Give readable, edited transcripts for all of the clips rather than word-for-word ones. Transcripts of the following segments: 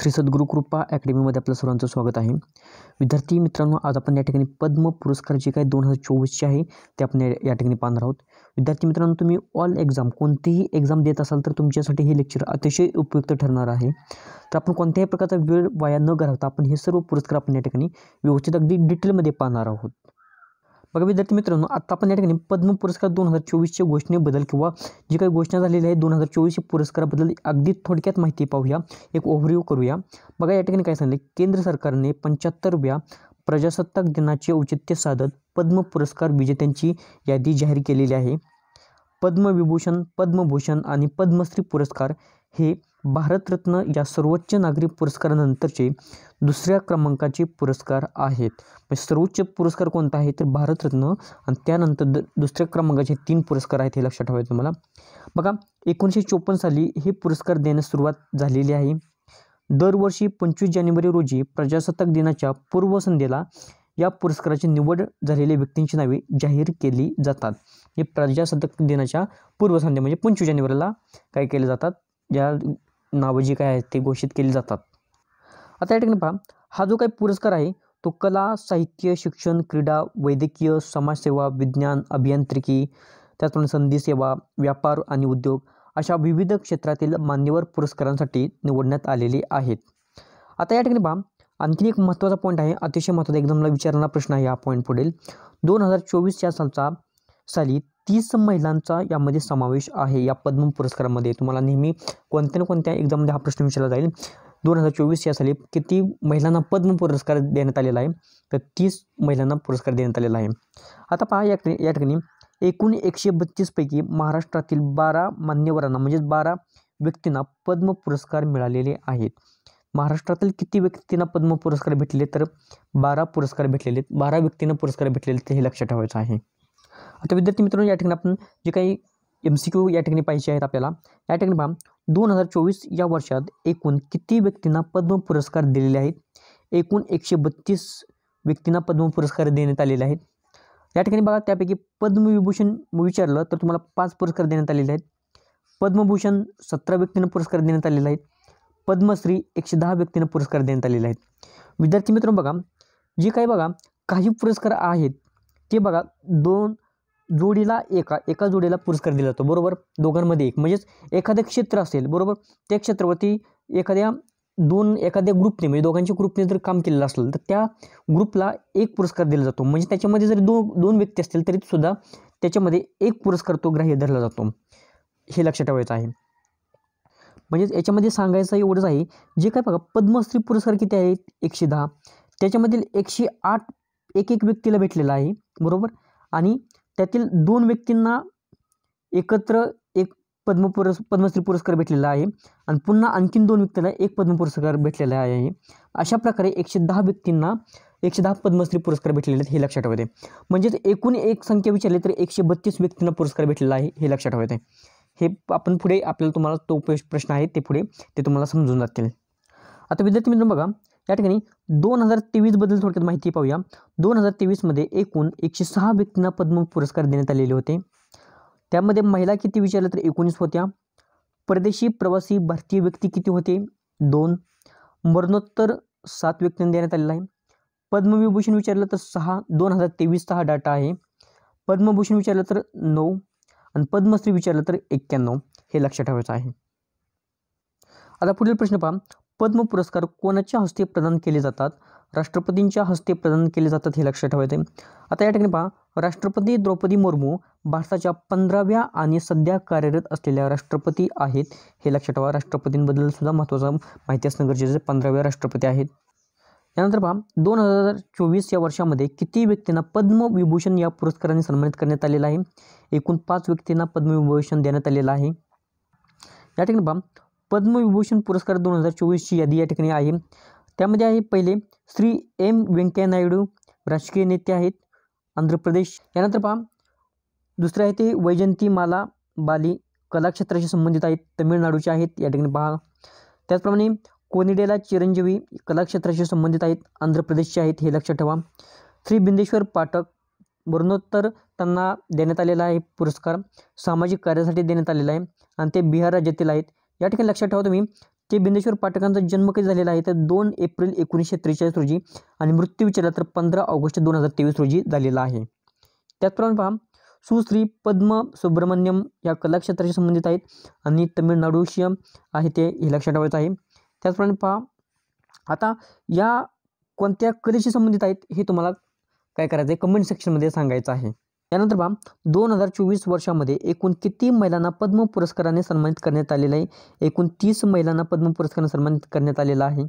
श्री सद्गुरू कृपा अकॅडमीमध्ये आपलं सर्वांचं स्वागत आहे. विद्यार्थी मित्रांनो, आज आपण या ठिकाणी पद्म पुरस्कार जे काही 2024चे आहे ते आपण या ठिकाणी पाहणार आहोत. विद्यार्थी मित्रांनो, तुम्ही ऑल एक्झाम कोणतीही एक्झाम देत असाल तर तुमच्यासाठी हे लेक्चर अतिशय उपयुक्त ठरणार आहे. तर आपण कोणत्याही प्रकारचा वेळ वाया न घालवता आपण हे सर्व पुरस्कार आपण या ठिकाणी व्यवस्थित अगदी डिटेलमध्ये पाहणार आहोत. बघा विद्यार्थी मित्रांनो, आता आपण या ठिकाणी पद्म पुरस्कार 2024च्या घोषणेबद्दल किंवा जी काही घोषणा झालेली आहे 2024 पुरस्काराबद्दल अगदी थोडक्यात माहिती पाहूया, एक ओव्हरव्ह्यू करूया. बघा या ठिकाणी काय सांगितले, केंद्र सरकारने 75व्या प्रजासत्ताक दिनाचे औचित्य साधत पद्म पुरस्कार विजेत्यांची यादी जाहीर केलेली आहे. पद्मविभूषण, पद्मभूषण आणि पद्मश्री पुरस्कार हे भारतरत्न या सर्वोच्च नागरी पुरस्कारानंतरचे दुसऱ्या क्रमांकाचे पुरस्कार आहेत. सर्वोच्च पुरस्कार कोणता आहे तर भारतरत्न, आणि त्यानंतर दुसऱ्या क्रमांकाचे 3 पुरस्कार आहेत, हे लक्षात ठेवायचं तुम्हाला. बघा 1954 साली हे पुरस्कार देण्यास सुरुवात झालेली आहे. दरवर्षी 25 जानेवारी रोजी प्रजासत्ताक दिनाच्या पूर्वसंध्येला या पुरस्काराची निवड झालेल्या व्यक्तींची नावे जाहीर केली जातात. हे प्रजासत्ताक दिनाच्या पूर्वसंध्या म्हणजे 25 जानेवारीला काय केले जातात, या नावं जी काय आहेत ते घोषित केली जातात. आता या ठिकाणी पहा, हा जो काही पुरस्कार आहे तो कला, साहित्य, शिक्षण, क्रीडा, वैद्यकीय, समाजसेवा, विज्ञान, अभियांत्रिकी, त्याचप्रमाणे संधी सेवा, व्यापार आणि उद्योग अशा विविध क्षेत्रातील मान्यवर पुरस्कारांसाठी निवडण्यात आलेले आहेत. आता या ठिकाणी पहा, आणखी एक महत्त्वाचा पॉईंट आहे, अतिशय महत्त्वाचा, एकदम मला विचारणारा प्रश्न आहे हा पॉईंट पुढील. 2024 या साली 30 महिलांचा यामध्ये समावेश आहे. या पद्म पुरस्कारामध्ये तुम्हाला नेहमी कोणत्या ना कोणत्या एक्झाममध्ये हा प्रश्न विचारला जाईल. 2024 या साली किती महिलांना पद्म पुरस्कार देण्यात आलेला आहे तर 30 महिलांना पुरस्कार देण्यात आलेला आहे. आता पहा या ठिकाणी एकूण 132 पैकी महाराष्ट्रातील 12 मान्यवरांना म्हणजेच 12 व्यक्तींना पद्म पुरस्कार मिळालेले आहेत. महाराष्ट्रातील किती व्यक्तींना पद्म पुरस्कार भेटलेले तर 12 पुरस्कार भेटलेले आहेत. 12 व्यक्तींना पुरस्कार भेटलेले ते हे लक्षात ठेवायचं आहे. आता विद्यार्थी मित्रांनो, या ठिकाणी आपण जे काही MCQ या ठिकाणी पाहिजे आहेत आपल्याला, या ठिकाणी पहा 2024 या वर्षात एकूण किती व्यक्तींना पद्म पुरस्कार दिलेले आहेत. एकूण 132 व्यक्तींना पद्म पुरस्कार देण्यात आलेले आहेत. या ठिकाणी बघा, त्यापैकी पद्मविभूषण विचारलं तर तुम्हाला 5 पुरस्कार देण्यात आलेले आहेत. पद्मभूषण 17 व्यक्तींना पुरस्कार देण्यात आलेले आहेत. पद्मश्री 110 व्यक्तींना पुरस्कार देण्यात आलेले आहेत. विद्यार्थी मित्रांनो बघा, जे काही बघा काही पुरस्कार आहेत ते बघा जोडीला एका जोडीला पुरस्कार दिला जातो, बरोबर, दोघांमध्ये एक, म्हणजेच एखादं क्षेत्र असेल, बरोबर, त्या क्षेत्रावरती एखाद्या ग्रुपने म्हणजे दोघांच्या ग्रुपने जर काम केलेलं असेल तर त्या ग्रुपला एक पुरस्कार दिला जातो. म्हणजे त्याच्यामध्ये जरी दोन व्यक्ती असतील तरी सुद्धा त्याच्यामध्ये एक पुरस्कार तो ग्राह्य धरला जातो, हे लक्षात ठेवायचं आहे. म्हणजेच याच्यामध्ये सांगायचं एवढंच आहे, जे काय बघा पद्मश्री पुरस्कार किती आहेत 110, त्याच्यामधील 108 एक व्यक्तीला भेटलेला आहे, बरोबर, आणि त्यातील 2 व्यक्तींना एकत्र एक पद्मश्री पुरस्कार भेटलेला आहे आणि पुन्हा आणखीन 2 व्यक्तीला एक पद्म पुरस्कार भेटलेला आहे. अशा प्रकारे 110 व्यक्तींना 110 पद्मश्री पुरस्कार भेटलेले आहेत, हे लक्षात ठेवायचे. म्हणजेच एकूण एक संख्या विचारली तर 132 व्यक्तींना पुरस्कार भेटलेला आहे, हे लक्षात ठेवायचे. हे आपण पुढे तुम्हाला तो प्रश्न आहे ते पुढे ते तुम्हाला समजून जातील. आता विद्यार्थी मित्रांनो बघा, या ठिकाणी 2023 बद्दल थोडक्यात माहिती पाहूया. 2023 मध्ये एकूण 106 व्यक्तींना पद्म पुरस्कार देण्यात आलेले होते. त्यामध्ये महिला किती विचारलं तर 19 होत्या. परदेशी प्रवासी भारतीय व्यक्ती किती होते 2. मरणोत्तर 7 व्यक्तींना देण्यात आलेला आहे. पद्मविभूषण विचारलं तर 6, 2023चा हा डाटा आहे. पद्मभूषण विचारलं तर 9 आणि पद्मश्री विचारलं तर 91, हे लक्षात ठेवायचं आहे. आता पुढील प्रश्न पहा, पद्म पुरस्कार कोणाच्या हस्ते प्रदान केले जातात. राष्ट्रपतींच्या हस्ते प्रदान केले जातात, हे लक्षात ठेवायचे. आता या ठिकाणी पहा, राष्ट्रपती द्रौपदी मुर्मू भारताच्या 15व्या आणि सध्या कार्यरत असलेल्या राष्ट्रपती आहेत, हे लक्षात ठेवा. राष्ट्रपतींबद्दल सुद्धा महत्त्वाचं माहिती असणं गरजेचं आहे. 15व्या राष्ट्रपती आहेत. यानंतर पहा, 2024 या वर्षामध्ये किती व्यक्तींना पद्मविभूषण या पुरस्काराने सन्मानित करण्यात आलेलं आहे. एकूण 5 व्यक्तींना पद्मविभूषण देण्यात आलेलं आहे. या ठिकाणी पहा, पद्मविभूषण पुरस्कार 2024ची यादी या ठिकाणी आहे. त्यामध्ये आहे पहिले श्री M. व्यंकय्या नायडू, राजकीय नेते आहेत, आंध्र प्रदेश. यानंतर पहा, दुसरे आहे ते वैजयंतीमाला बाली, कला क्षेत्राशी संबंधित आहेत, तमिळनाडूचे आहेत, या ठिकाणी पहा. त्याचप्रमाणे कोनिडेला चिरंजीवी, कला क्षेत्राशी संबंधित आहेत, आंध्र प्रदेशचे आहेत, हे लक्षात ठेवा. श्री बिंदेश्वर पाठक, मरणोत्तर त्यांना देण्यात आलेला आहे पुरस्कार, सामाजिक कार्यासाठी देण्यात आलेला आहे आणि ते बिहार राज्यातील आहेत. या ठिकाणी लक्षात ठेवा तुम्ही, ते बिंदेश्वर पाठकांचा जन्म कधी झालेला आहे तर 2 एप्रिल 1943 रोजी आणि मृत्यू विचारला तर 15 ऑगस्ट 2023 रोजी झालेला आहे. त्याचप्रमाणे पहा सुश्री पद्म सुब्रमण्यम या कलाक्षेत्राशी संबंधित आहेत आणि तमिळनाडूशी आहे ते हे लक्षात ठेवायचं आहे. त्याचप्रमाणे पहा आता या कोणत्या कलेशी संबंधित आहेत हे तुम्हाला काय करायचं आहे कमेंट सेक्शनमध्ये सांगायचं आहे. त्यानंतर पहा 2024 वर्षामध्ये एकूण किती महिलांना पद्म पुरस्काराने सन्मानित करण्यात आलेलं आहे. एकूण 30 महिलांना पद्म पुरस्काराने सन्मानित करण्यात आलेला आहे.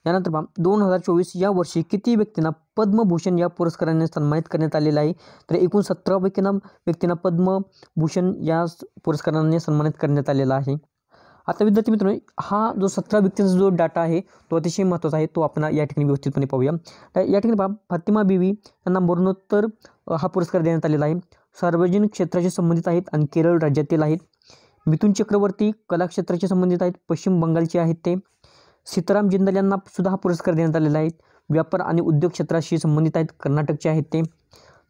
त्यानंतर पहा 2024 या वर्षी किती व्यक्तींना पद्मभूषण या पुरस्काराने सन्मानित करण्यात आलेलं आहे तर एकूण 17 व्यक्तींना पद्मभूषण या पुरस्काराने सन्मानित करण्यात आलेला आहे. आता विद्यार्थी मित्रांनो हा जो 17 व्यक्तींचा जो डाटा आहे तो अतिशय महत्त्वाचा आहे, तो आपण या ठिकाणी व्यवस्थितपणे पाहूया. या ठिकाणी पहा फातिमा बीवी यांना मरणोत्तर हा पुरस्कार देण्यात आलेला आहे. सार्वजनिक क्षेत्राशी संबंधित आहेत आणि केरळ राज्यातील आहेत. मिथुन चक्रवर्ती कला क्षेत्राशी संबंधित आहेत, पश्चिम बंगालचे आहेत ते. सीताराम जिंदाल यांना सुद्धा हा पुरस्कार देण्यात आलेला आहे. व्यापार आणि उद्योग क्षेत्राशी संबंधित आहेत, कर्नाटकचे आहेत ते.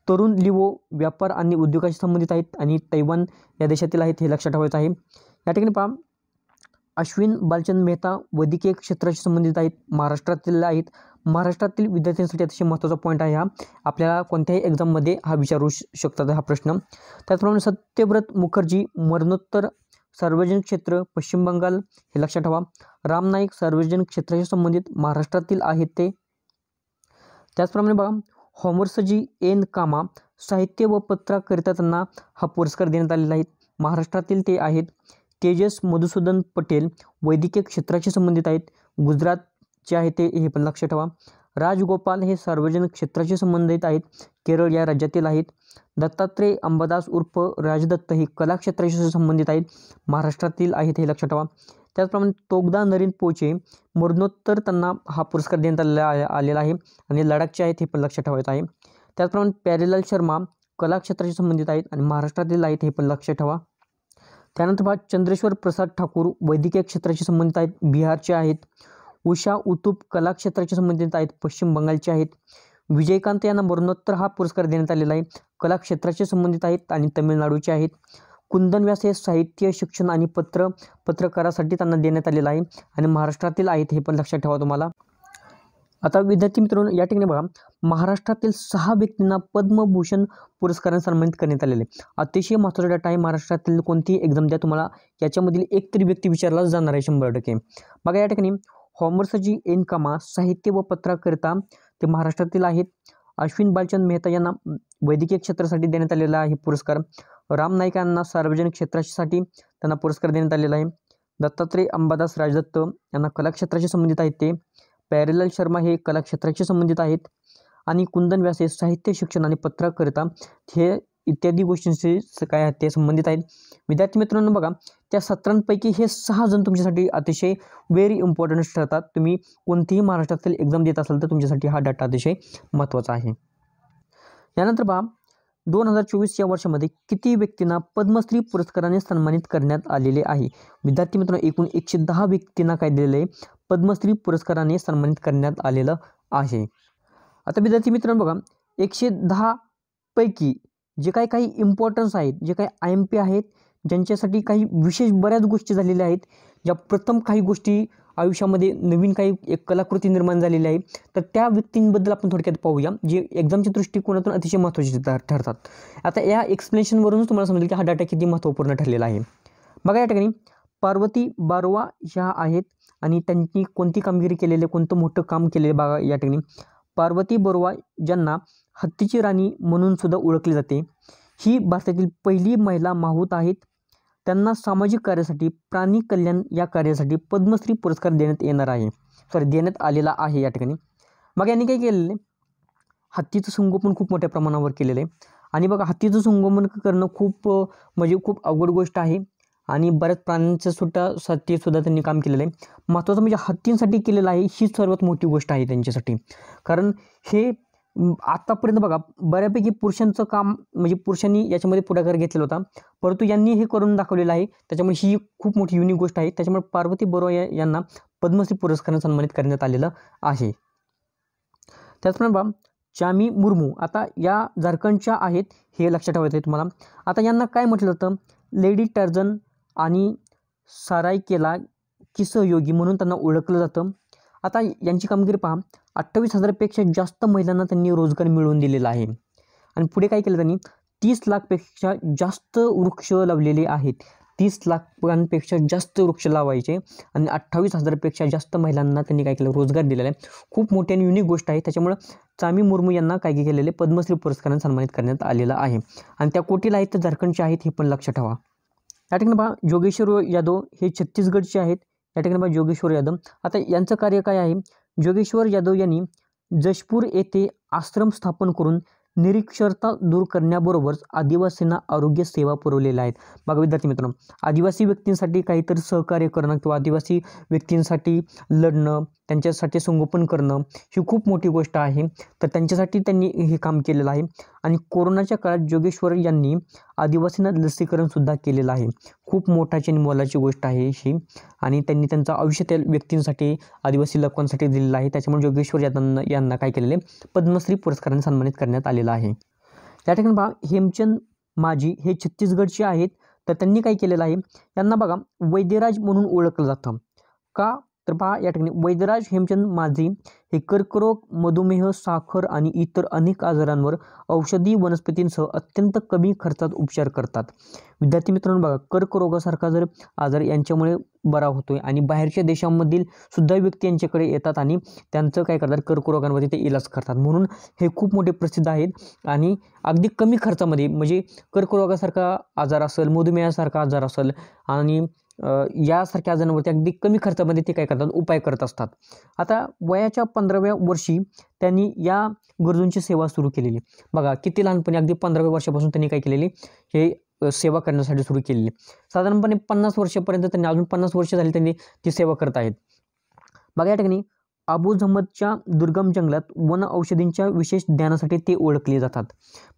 तरुण लिओ व्यापार आणि उद्योगाशी संबंधित आहेत आणि तैवान या देशातील आहेत, हे लक्षात ठेवायचं आहे. या ठिकाणी पहा अश्विन बालचंद मेहता वैद्यकीय क्षेत्राशी संबंधित आहेत, महाराष्ट्रातील आहेत. महाराष्ट्रातील विद्यार्थ्यांसाठी अतिशय महत्त्वाचा पॉईंट आहे हा, आपल्याला कोणत्याही एक्झाममध्ये हा विचारू शकतात हा प्रश्न. त्याचप्रमाणे सत्यव्रत मुखर्जी मरणोत्तर सार्वजनिक क्षेत्र पश्चिम बंगाल, हे लक्षात ठेवा. राम नाईक सार्वजनिक क्षेत्राशी संबंधित महाराष्ट्रातील आहेत ते. त्याचप्रमाणे बघा होमर्सजी एन कामा साहित्य व पत्रकारिता त्यांना हा पुरस्कार देण्यात आलेला आहे, महाराष्ट्रातील ते आहेत. तेजस मधुसूदन पटेल वैद्यकीय क्षेत्राशी संबंधित आहेत, गुजरातचे आहे ते, हे पण लक्षात ठेवा. राजगोपाल हे सार्वजनिक क्षेत्राशी संबंधित आहेत, केरळ या राज्यातील आहेत. दत्तात्रय अंबादास उर्फ राजदत्त हे कला क्षेत्राशी संबंधित आहेत, महाराष्ट्रातील आहेत, हे लक्षात ठेवा. त्याचप्रमाणे तोगदा नरीन पोचे मरणोत्तर त्यांना हा पुरस्कार देण्यात आलेला आहे आणि लडाखचे आहेत, हे पण लक्षात ठेवायचं आहे. त्याचप्रमाणे प्यारेलाल शर्मा कला क्षेत्राशी संबंधित आहेत आणि महाराष्ट्रातील आहेत, हे पण लक्षात ठेवा. त्यानंतर पहा चंद्रेश्वर प्रसाद ठाकूर वैद्यकीय क्षेत्राशी संबंधित आहेत, बिहारचे आहेत. उषा उतुप कला क्षेत्राशी संबंधित आहेत, पश्चिम बंगालचे आहेत. विजयकांत यांना मरणोत्तर हा पुरस्कार देण्यात आलेला आहे, कला क्षेत्राशी संबंधित आहेत आणि तमिळनाडूचे आहेत. कुंदन व्यास हे साहित्य शिक्षण आणि पत्रकारासाठी त्यांना देण्यात आलेलं आहे आणि महाराष्ट्रातील आहेत, हे पण लक्षात ठेवा तुम्हाला. आता विद्यार्थी मित्रांनो या ठिकाणी बघा महाराष्ट्रातील 6 व्यक्तींना पद्मभूषण पुरस्काराने सन्मानित करण्यात आलेले. अतिशय महत्त्वाचा डाटा आहे, महाराष्ट्रातील कोणतीही एक्झाम द्या तुम्हाला याच्यामधील एक तरी व्यक्ती विचारला जाणार आहे 100%. बघा या ठिकाणी होमर्सजी एन कामा साहित्य व पत्रकारिता ते महाराष्ट्रातील आहेत. अश्विन बालचंद मेहता यांना वैद्यकीय क्षेत्रासाठी देण्यात आलेला आहे पुरस्कार. राम नाईक यांना सार्वजनिक क्षेत्रासाठी त्यांना पुरस्कार देण्यात आलेला आहे. दत्तात्रय अंबादास राजदत्त यांना कला क्षेत्राशी संबंधित आहेत ते. प्यारेलाल शर्मा हे कला क्षेत्राशी संबंधित आहेत आणि कुंदन व्यास हे साहित्य शिक्षण आणि पत्रकारिता हे इत्यादी गोष्टींशी काय आहेत ते संबंधित आहेत. विद्यार्थी मित्रांनो बघा त्या 17 हे 6 जण तुमच्यासाठी अतिशय व्हेरी इम्पॉर्टंट ठरतात. तुम्ही कोणतीही महाराष्ट्रातील एक्झाम देत असाल तर तुमच्यासाठी हा डाटा अतिशय महत्त्वाचा आहे. यानंतर पहा 2024 या वर्षामध्ये किती व्यक्तींना पद्मश्री पुरस्काराने सन्मानित करण्यात आलेले आहे. विद्यार्थी मित्रांनो एकूण 110 व्यक्तींना काय दिलेले आहे पद्मश्री पुरस्काराने सन्मानित करण्यात आलेलं आहे. आता विद्यार्थी मित्रांनो बघा 110 पैकी जे काही इम्पॉर्टन्स आहेत, जे काही IMP आहेत, ज्यांच्यासाठी काही विशेष बऱ्याच गोष्टी झालेल्या आहेत, ज्या प्रथम काही गोष्टी आयुष्यामध्ये नवीन काही एक कलाकृती निर्माण झालेली आहे, तर त्या व्यक्तींबद्दल आपण थोडक्यात पाहूया जे एक्झामच्या दृष्टिकोनातून अतिशय महत्त्वाचे ठरतात. आता या एक्सप्लेनेशनवरूनच तुम्हाला समजेल की हा डाटा किती महत्त्वपूर्ण ठरलेला आहे. बघा या ठिकाणी पार्वती बारवा ह्या आहेत आणि त्यांनी कोणती कामगिरी केलेली, कोणतं मोठं काम केलेलं बघा या ठिकाणी. पार्वती बरुआ ज्यांना हत्तीची राणी म्हणून सुद्धा ओळखले जाते, ही भारतातील पहिली महिला माहूत आहेत. त्यांना सामाजिक कार्यासाठी प्राणी कल्याण या कार्यासाठी पद्मश्री पुरस्कार देण्यात आलेला आहे या ठिकाणी. मग यांनी काय केलेलं हत्तीचं संगोपन खूप मोठ्या प्रमाणावर केलेलं आहे आणि बघा हत्तीचं संगोपन करणं खूप अवघड गोष्ट आहे आणि बऱ्याच प्राण्यांचं सुद्धा त्यांनी काम केलेलं आहे. महत्त्वाचं म्हणजे हत्तींसाठी केलेलं आहे ही सर्वात मोठी गोष्ट आहे त्यांच्यासाठी, कारण हे आतापर्यंत बघा बऱ्यापैकी पुरुषांचं काम म्हणजे पुरुषांनी याच्यामध्ये पुढाकार घेतलेला होता, परंतु यांनी हे करून दाखवलेलं आहे. त्याच्यामुळे ही खूप मोठी युनिक गोष्ट आहे. त्याच्यामुळे पार्वती बरुआ यांना पद्मश्री पुरस्काराने सन्मानित करण्यात आलेलं आहे. त्याचप्रमाणे बघा चामी मुर्मू आता या झारखंडच्या आहेत, हे लक्षात ठेवायचं आहे तुम्हाला. आता यांना काय म्हटलं जातं लेडी टर्जन आणि सारायकेला नक्की सहयोगी म्हणून त्यांना ओळखलं जातं. आता यांची कामगिरी पहा, 28,000पेक्षा जास्त महिलांना त्यांनी रोजगार मिळवून दिलेला आहे. आणि पुढे काय केलं त्यांनी, 30 लाखपेक्षा जास्त वृक्ष लावलेले आहेत. 30 लाखांपेक्षा जास्त वृक्ष लावायचे आणि 28,000पेक्षा जास्त महिलांना त्यांनी काय केलं, रोजगार दिलेला आहे. खूप मोठी आणि युनिक गोष्ट आहे. त्याच्यामुळं चामी मुर्मू यांना काय केलेले, पद्मश्री पुरस्काराने सन्मानित करण्यात आलेलं आहे. आणि त्या कोटीला आहेत तर झारखंडचे आहेत, हे पण लक्षात ठेवा. या ठिकाणी पहा, जोगेश्वर यादव हे छत्तीसगडचे आहेत. या ठिकाणी पहा, जोगेश्वर यादव. आता यांचं कार्य काय आहे, जोगेश्वर यादव यांनी जशपूर येथे आश्रम स्थापन करून निरक्षरता दूर करण्याबरोबरच आदिवासींना आरोग्य सेवा पुरवलेल्या आहेत. बघा विद्यार्थी मित्रांनो, आदिवासी व्यक्तींसाठी काहीतरी सहकार्य करणं किंवा आदिवासी व्यक्तींसाठी लढणं, त्यांच्यासाठी संगोपन करणं ही खूप मोठी गोष्ट आहे. तर त्यांच्यासाठी त्यांनी हे काम केलेलं आहे. आणि कोरोनाच्या काळात जोगेश्वर यांनी आदिवासींना लसीकरणसुद्धा केलेलं आहे. खूप मोठाची आणि मोलाची गोष्ट आहे ही. आणि त्यांनी त्यांचं आयुष्य त्या व्यक्तींसाठी, आदिवासी लोकांसाठी दिलेलं आहे. त्याच्यामुळे जोगेश्वर यांना काय केलेले, पद्मश्री पुरस्काराने सन्मानित करण्यात आलेलं आहे. त्या ठिकाणी पहा, हेमचंद मांझी हे छत्तीसगडचे आहेत. तर त्यांनी काय केलेलं आहे, यांना बघा वैद्यराज म्हणून ओळखलं जातं. का तर पहा, या ठिकाणी वैद्यराज हेमचंद मांझी हे कर्करोग, मधुमेह, साखर आणि इतर अनेक आजारांवर औषधी वनस्पतींसह अत्यंत कमी खर्चात उपचार करतात. विद्यार्थी मित्रांनो बघा, कर्करोगासारखा जर आजार यांच्यामुळे बरा होतोय आणि बाहेरच्या देशांमधील सुद्धा व्यक्ती यांच्याकडे येतात आणि त्यांचं काय करतात, कर्करोगांवरती ते इलाज करतात. म्हणून हे खूप मोठे प्रसिद्ध आहेत आणि अगदी कमी खर्चामध्ये, म्हणजे कर्करोगासारखा आजार असेल, मधुमेहासारखा आजार असेल आणि यासारख्या आजारांवरती अगदी कमी खर्चामध्ये ते काय करतात, उपाय करत असतात. आता वयाच्या 15व्या वर्षी त्यांनी या गरजूंची सेवा सुरू केलेली. बघा किती लहानपणी, अगदी 15व्या वर्षापासून त्यांनी काय केलेली, हे सेवा करण्यासाठी सुरू केलेली. साधारणपणे 50 वर्षापर्यंत त्यांनी, अजून 50 वर्ष झाली त्यांनी ती सेवा करत आहेत. बघा या ठिकाणी अबू झमदच्या दुर्गम जंगलात वन औषधींच्या विशेष ज्ञानासाठी ते ओळखले जातात.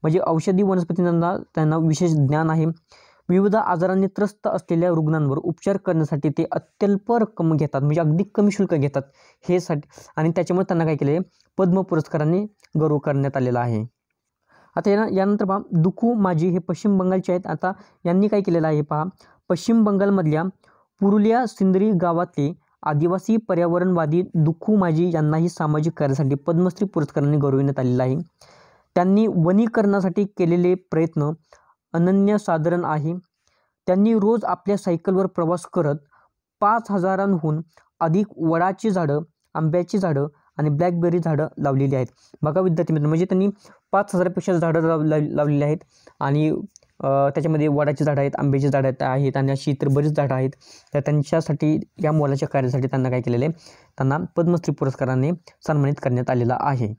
म्हणजे औषधी वनस्पतींना त्यांना विशेष ज्ञान आहे. विविध आजारांनी त्रस्त असलेल्या रुग्णांवर उपचार करण्यासाठी ते अत्यल्प रक्कम घेतात, म्हणजे अगदी कमी शुल्क घेतात हे साठी. आणि त्याच्यामुळे त्यांना काय केले, पद्म पुरस्काराने गौरव करण्यात आलेला आहे. आता यानंतर पहा, दुखू मांझी हे पश्चिम बंगालचे आहेत. आता यांनी काय केलेलं आहे पहा, पश्चिम बंगालमधल्या पुरुलिया सिंदरी गावातले आदिवासी पर्यावरणवादी दुखू मांझी यांनाही सामाजिक कार्यासाठी पद्मश्री पुरस्काराने गौरविण्यात आलेलं आहे. त्यांनी वनीकरणासाठी केलेले प्रयत्न अनन्यसाधारण आहे. त्यांनी रोज आपल्या सायकलवर प्रवास करत 5,000हून अधिक वडाची झाडं, आंब्याची झाडं आणि ब्लॅकबेरी झाडं लावलेली आहेत. बघा विद्यार्थी मित्रांनो, म्हणजे त्यांनी 5,000पेक्षा झाडं लावलेली आहेत. आणि त्याच्यामध्ये वडाची झाडं आहेत, आंब्याची झाडं आहेत आणि अशी इतर बरीच झाडं आहेत. तर त्यांच्यासाठी, या मोलाच्या कार्यासाठी त्यांना काय केलेलं आहे, त्यांना पद्मश्री पुरस्काराने सन्मानित करण्यात आलेला आहे.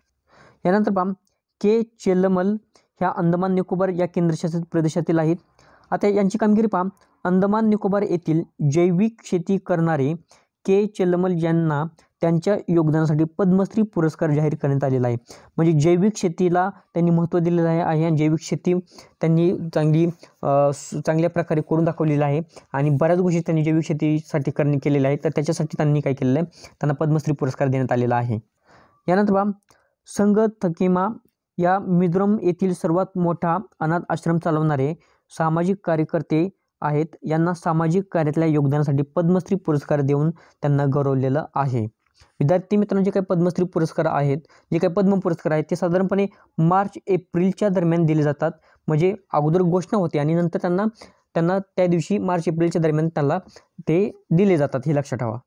यानंतर पहा, के चेल्लमल ह्या अंदमान निकोबार या केंद्रशासित प्रदेशातील आहेत. आता यांची कामगिरी पहा, अंदमान निकोबार येथील जैविक शेती करणारे के चेल्लमल यांना त्यांच्या योगदानासाठी पद्मश्री पुरस्कार जाहीर करण्यात आलेला आहे. म्हणजे जैविक शेतीला त्यांनी महत्त्व दिलेलं आहे आणि जैविक शेती त्यांनी चांगल्या प्रकारे करून दाखवलेलं आहे. आणि बऱ्याच गोष्टी त्यांनी जैविक शेतीसाठी केलेल्या आहेत. तर त्याच्यासाठी त्यांनी काय केलेलं आहे, त्यांना पद्मश्री पुरस्कार देण्यात आलेला आहे. यानंतर पहा, संग थकिमा या मिझोरम येथील सर्वात मोठा अनाथ आश्रम चालवणारे सामाजिक कार्यकर्ते आहेत. यांना सामाजिक कार्यातल्या योगदानासाठी पद्मश्री पुरस्कार देऊन त्यांना गौरवलेलं आहे. विद्यार्थी मित्रांनो, जे काही पद्मश्री पुरस्कार आहेत, जे काही पद्म पुरस्कार आहेत, ते साधारणपणे मार्च-एप्रिलच्या दरम्यान दिले जातात. म्हणजे अगोदर घोषणा होते आणि नंतर त्यांना त्या दिवशी मार्च-एप्रिलच्या दरम्यान त्यांना ते दिले जातात, हे लक्षात ठेवा.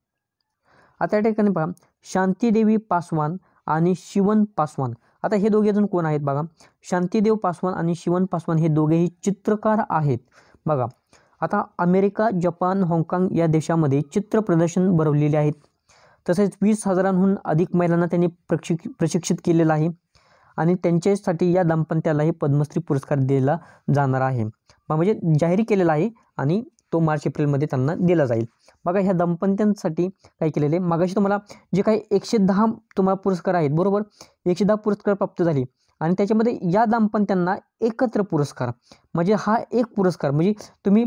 आता या ठिकाणी पहा, शांतीदेवी पासवान आणि शिवन पासवान. आता हे दोघे जण कोण आहेत बघा, शांतीदेव पासवान आणि शिवन पासवान हे दोघेही चित्रकार आहेत. बघा आता अमेरिका, जपान, हाँगकाँग या देशामध्ये चित्र प्रदर्शन भरवलेले आहेत. तसेच 20,000हून अधिक महिलांना त्यांनी प्रशिक्षित केलेलं आहे. आणि त्यांच्यासाठी या दाम्पत्यालाही पद्मश्री पुरस्कार दिला जाणार आहे. म्हणजे जाहीर केलेला आहे आणि तो मार्च-एप्रिलमध्ये त्यांना दिला जाईल. बघा ह्या दाम्पत्यांसाठी काय केलेले, मागाशी तुम्हाला जे काही 110 तुम्हाला पुरस्कार आहेत, बरोबर, 110 पुरस्कार प्राप्त झाले आणि त्याच्यामध्ये या दाम्पत्यांना एकत्र पुरस्कार, म्हणजे हा एक पुरस्कार, म्हणजे तुम्ही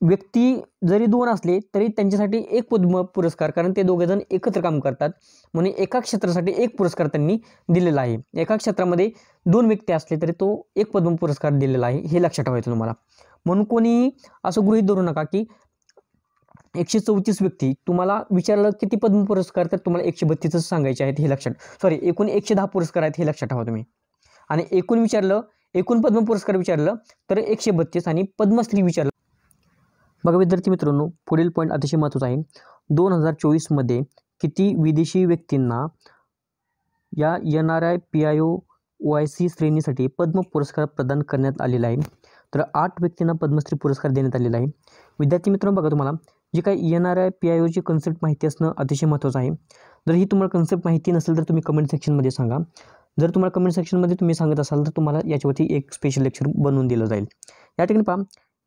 व्यक्ती जरी 2 असले तरी त्यांच्यासाठी एक पद्म पुरस्कार, कारण ते दोघेजण एकत्र काम करतात म्हणून एका क्षेत्रासाठी एक पुरस्कार त्यांनी दिलेला आहे. एका क्षेत्रामध्ये 2 व्यक्ती असले तरी तो एक पद्म पुरस्कार दिलेला आहे, हे लक्षात ठेवायचं तुम्हाला. म्हणून कोणीही असं गृहीत धरू नका की 134 व्यक्ती, तुम्हाला विचारलं किती पद्म पुरस्कार, तर तुम्हाला 132च सांगायचे आहेत हे लक्षात, सॉरी एकूण 110 पुरस्कार आहेत हे लक्षात ठेवा तुम्ही. आणि एकूण पद्म पुरस्कार विचारलं तर 132 आणि पद्मश्री विचारलं. बघा विद्यार्थी मित्रांनो, पुढील पॉईंट अतिशय महत्त्वाचा आहे. 2024 मध्ये किती विदेशी व्यक्तींना या NRI-PIO-OIC श्रेणीसाठी पद्म पुरस्कार प्रदान करण्यात आलेला आहे? तर 8 व्यक्तींना पद्मश्री पुरस्कार देण्यात आलेला आहे. विद्यार्थी मित्रांनो, बघा तुम्हाला जे काही NRI-PIO ची कन्सेप्ट माहिती असणं अतिशय महत्त्वाचं आहे. जर ही तुम्हाला कन्सेप्ट माहिती नसेल तर तुम्ही कमेंट सेक्शनमध्ये सांगा. जर तुम्हाला कमेंट सेक्शनमध्ये तुम्ही सांगत असाल तर तुम्हाला याच्यावरती एक स्पेशल लेक्चर बनवून दिलं जाईल. या ठिकाणी पहा,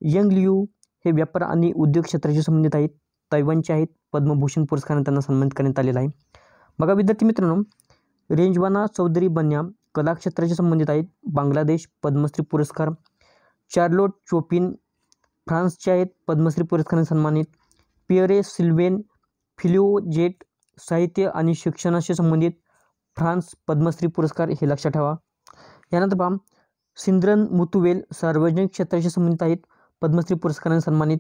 यंग लियू हे व्यापार आणि उद्योग क्षेत्राशी संबंधित आहेत, तैवानचे आहेत. पद्मभूषण पुरस्काराने त्यांना सन्मानित करण्यात आलेला आहे. बघा विद्यार्थी मित्रांनो, रेंजवाना चौधरी बन्या कला क्षेत्राशी संबंधित आहेत, बांगलादेश. पद्मश्री पुरस्कार. चार्लोट चोपिन फ्रान्सचे आहेत, पद्मश्री पुरस्काराने सन्मानित. पियरे सिल्वेन फिलिओजेट साहित्य आणि शिक्षणाशी संबंधित, फ्रान्स. पद्मश्री पुरस्कार हे लक्षात ठेवा. यानंतर पहा, सिंद्रन मुतुवेल सार्वजनिक क्षेत्राशी संबंधित आहेत, पद्मश्री पुरस्काराने सन्मानित.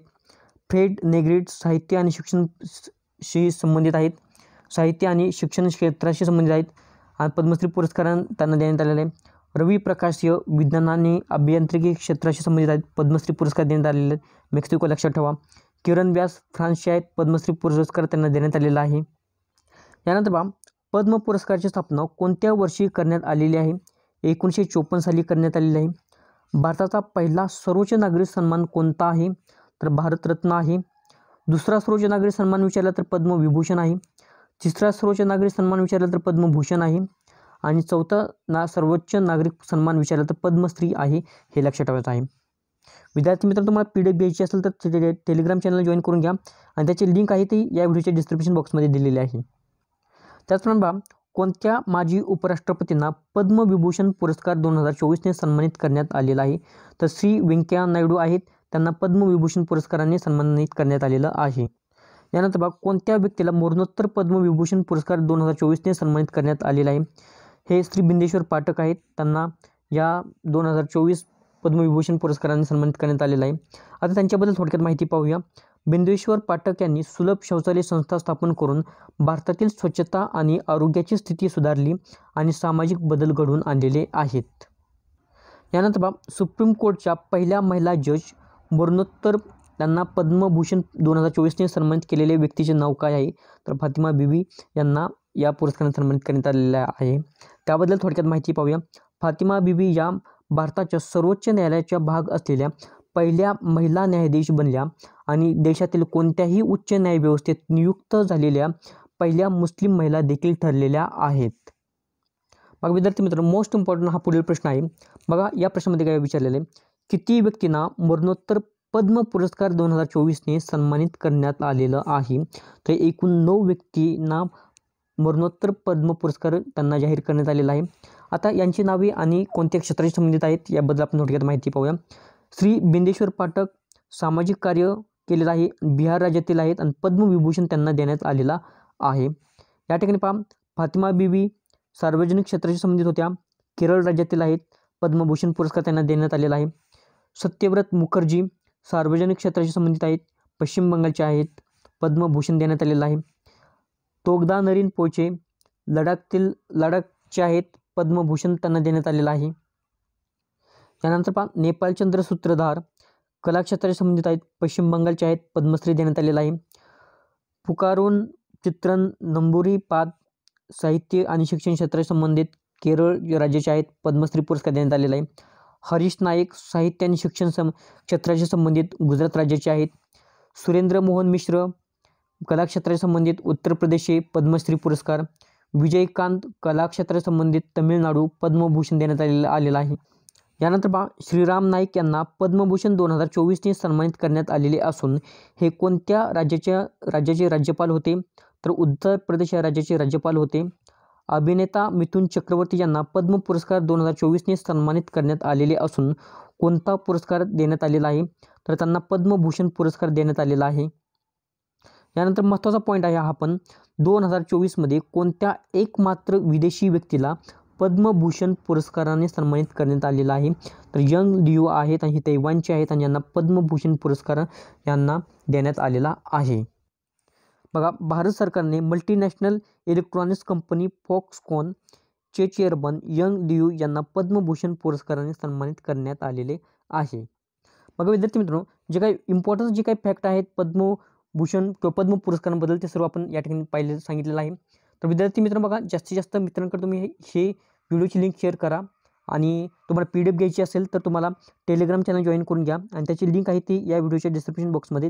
फ्रेड नेग्रिट साहित्य आणि शिक्षणशी संबंधित आहेत, साहित्य आणि शिक्षण क्षेत्राशी संबंधित आहेत आणि पद्मश्री पुरस्काराने त्यांना देण्यात आलेले आहे. रवी प्रकाश विज्ञान आणि अभियांत्रिकी क्षेत्राशी संबंधित आहेत, पद्मश्री पुरस्कार देण्यात आलेले आहेत, मेक्सिको. लक्षात ठेवा. किरण व्यास फ्रान्सचे आहेत, पद्मश्री पुरस्कार त्यांना देण्यात आलेला आहे. यानंतर पहा, पद्म पुरस्काराची स्थापना कोणत्या वर्षी करण्यात आलेली आहे? 1954 साली करण्यात आलेली आहे. भारताचा पहिला सर्वोच्च नागरी सन्मान कोणता आहे? तर भारतरत्न आहे. दुसरा सर्वोच्च नागरी सन्मान विचारला तर पद्मविभूषण आहे. तिसरा सर्वोच्च नागरी सन्मान विचारला तर पद्मभूषण आहे आणि चौथा सर्वोच्च नागरिक सन्मान विचारला तर पद्मश्री आहे हे लक्षात ठेवायचं आहे. विद्यार्थी मित्रांनो, तुम्हाला PDF घ्यायची असेल तर टेलिग्राम चॅनल जॉईन करून घ्या आणि त्याची लिंक आहे ती या व्हिडिओच्या डिस्क्रिप्शन बॉक्समध्ये दिलेली आहे. त्याचप्रमाणे कोणत्या माजी उपराष्ट्रपतींना पद्मविभूषण पुरस्कार 2024ने सन्मानित करण्यात आलेला आहे? तर श्री व्यंकय्या नायडू आहेत, त्यांना पद्मविभूषण पुरस्काराने सन्मानित करण्यात आलेलं आहे. यानंतर बघा, कोणत्या व्यक्तीला मरणोत्तर पद्मविभूषण पुरस्कार 2024ने सन्मानित करण्यात आलेला आहे? हे श्री बिंदेश्वर पाठक आहेत, त्यांना या 2024 पद्मविभूषण पुरस्काराने सन्मानित करण्यात आलेला आहे. आता त्यांच्याबद्दल थोडक्यात माहिती पाहूया. बिंदेश्वर पाठक यांनी सुलभ शौचालय संस्था स्थापन करून भारतातील स्वच्छता आणि आरोग्याची स्थिती सुधारली आणि सामाजिक बदल घडवून आणलेले आहेत. यानंतर बघा, सुप्रीम कोर्टच्या पहिल्या महिला जज मरणोत्तर त्यांना पद्मभूषण 2024ने सन्मानित केलेले व्यक्तीचे नाव काय आहे? तर फातिमा बीबी यांना या पुरस्काराने सन्मानित करण्यात आलेला आहे. त्याबद्दल थोडक्यात माहिती पाहूया. फातिमा बीबी या भारताच्या सर्वोच्च न्यायालयाचा भाग असलेल्या पहिल्या महिला न्यायाधीश बनल्या आणि देशातील कोणत्याही उच्च न्यायव्यवस्थेत नियुक्त झालेल्या पहिल्या मुस्लिम महिला देखील ठरलेल्या आहेत. बघा विद्यार्थी मित्रांनो, मोस्ट इम्पॉर्टंट हा पुढील प्रश्न आहे. बघा या प्रश्नामध्ये काय विचारलेले, किती व्यक्तींना मरणोत्तर पद्म पुरस्कार 2024ने सन्मानित करण्यात आलेलं आहे? तर एकूण 9 व्यक्तींना मरणोत्तर पद्म पुरस्कार त्यांना जाहीर करण्यात आलेला आहे. आता यांची नावे आणि कोणत्या क्षेत्राशी संबंधित आहेत याबद्दल आपण थोडक्यात माहिती पाहूया. श्री बिंदेश्वर पाठक सामाजिक कार्य केलेलं आहे, बिहार राज्यातील आहेत आणि पद्मविभूषण त्यांना देण्यात आलेला आहे. या ठिकाणी पहा, फातिमा बीबी सार्वजनिक क्षेत्राशी संबंधित होत्या, केरळ राज्यातील आहेत, पद्मभूषण पुरस्कार त्यांना देण्यात आलेला आहे. सत्यव्रत मुखर्जी सार्वजनिक क्षेत्राशी संबंधित आहेत, पश्चिम बंगालचे आहेत, पद्मभूषण देण्यात आलेलं आहे. तोगदा नरीन पोचे लडाखचे आहेत, पद्मभूषण त्यांना देण्यात आलेलं आहे. त्यानंतर पहा, नेपालचंद्र सूत्रधार कला क्षेत्राशी संबंधित आहेत, पश्चिम बंगालचे आहेत, पद्मश्री देण्यात आलेला आहे. पुकारोन चित्रण नंबुरीपाद साहित्य आणि शिक्षण क्षेत्राशी संबंधित केरळ राज्याचे आहेत, पद्मश्री पुरस्कार देण्यात आलेला आहे. हरीश नाईक साहित्य आणि शिक्षण क्षेत्राशी संबंधित गुजरात राज्याचे आहेत. सुरेंद्र मोहन मिश्र कला क्षेत्राशी संबंधित उत्तर प्रदेशचे, पद्मश्री पुरस्कार. विजयकांत कला क्षेत्राशी संबंधित तमिळनाडू, पद्मभूषण देण्यात आलेला आहे. यानंतर पहा, श्रीराम नाईक यांना पद्मभूषण 2024ने सन्मानित करण्यात आलेले असून हे कोणत्या राज्याचे राज्यपाल होते? तर उत्तर प्रदेश या राज्याचे राज्यपाल होते. अभिनेता मिथुन चक्रवर्ती यांना पद्म पुरस्कार 2024ने सन्मानित करण्यात आलेले असून कोणता पुरस्कार देण्यात आलेला आहे? तर त्यांना पद्मभूषण पुरस्कार देण्यात आलेला आहे. यानंतर महत्त्वाचा पॉईंट आहे हा पण, 2024मध्ये कोणत्या एकमात्र विदेशी व्यक्तीला पद्मभूषण पुरस्काराने सन्मानित करण्यात आलेला आहे? तर यंग लियू आहेत आणि तैवानचे आहेत आणि यांना पद्मभूषण पुरस्कार यांना देण्यात आलेला आहे. बघा, भारत सरकारने मल्टीनॅशनल इलेक्ट्रॉनिक्स कंपनी फॉक्सकॉन चे चेअरमन यंग लियू यांना पद्मभूषण पुरस्काराने सन्मानित करण्यात आलेले आहे. बघा विद्यार्थी मित्रांनो, जे काही इम्पॉर्टन्स जे काही फॅक्ट आहेत पद्मभूषण किंवा पद्म पुरस्कारांबद्दल ते सर्व आपण या ठिकाणी सांगितलेलं आहे. तर विद्यार्थी मित्रांनो, बघा जास्तीत जास्त मित्रांकडे तुम्ही हे व्हिडिओची लिंक शेअर करा आणि तुम्हाला PDF घ्यायची असेल तर तुम्हाला टेलिग्राम चॅनल जॉईन करून घ्या आणि त्याची लिंक आहे ती या व्हिडिओच्या डिस्क्रिप्शन बॉक्समध्ये